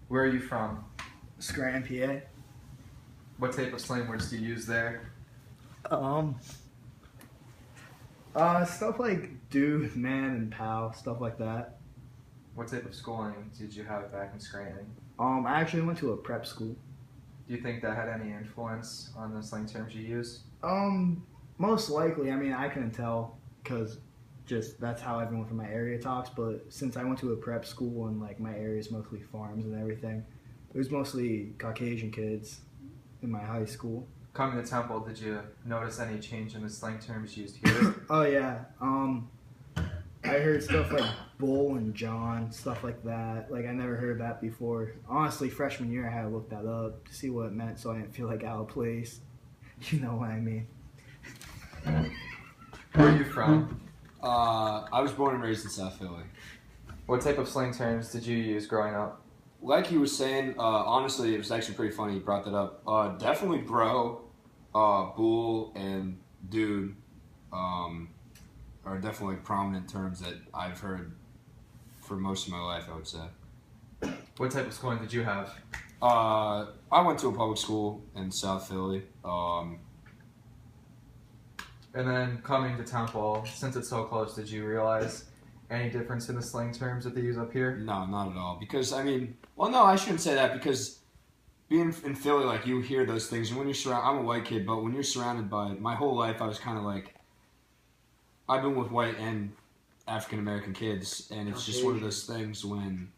Where are you from? Scranton, PA. What type of slang words do you use there? Um, stuff like dude, man, and pal, stuff like that. What type of schooling did you have back in Scranton? I actually went to a prep school. Do you think that had any influence on the slang terms you use? Um, Most likely. I mean, I couldn't tell because just that's how everyone from my area talks. But since I went to a prep school and like my area is mostly farms and everything, it was mostly Caucasian kids in my high school. Coming to Temple, did you notice any change in the slang terms used here? Oh yeah. I heard stuff like bull and John, stuff like that. Like I never heard that before. Honestly, freshman year I had to look that up to see what it meant, so I didn't feel like out of place. You know what I mean? Where are you from? I was born and raised in South Philly. What type of slang terms did you use growing up? Like he was saying, honestly, it was actually pretty funny you brought that up. Definitely bro, bull, and dude are definitely prominent terms that I've heard for most of my life, I would say. What type of schooling did you have? I went to a public school in South Philly. And then coming to Temple, since it's so close, did you realize any difference in the slang terms that they use up here? No, not at all. Because, I mean, well, no, I shouldn't say that because being in Philly, like, you hear those things. And when you're surrounded, I'm a white kid, but when you're surrounded by, my whole life, I was kind of like, I've been with white and African-American kids, and it's just one of those things when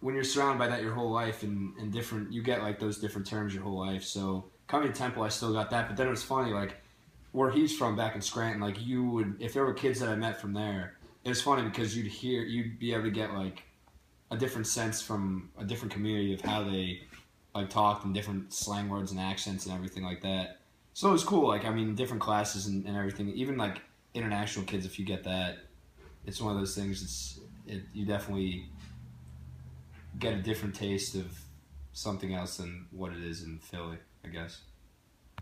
you're surrounded by that your whole life and different, you get, like, those different terms your whole liite. So, coming to Temple, I still got that. But then it was funny, like, where he's from back in Scranton, like you would, if there were kids that I met from there, it was funny because you'd be able to get like a different sense from a different community of how they like talked and different slang words and accents and everything like that. So it was cool. Like, I mean, different classes and everything, even like international kids, if you get that, it's one of those things, you definitely get a different taste of something else than what it is in Philly, I guess.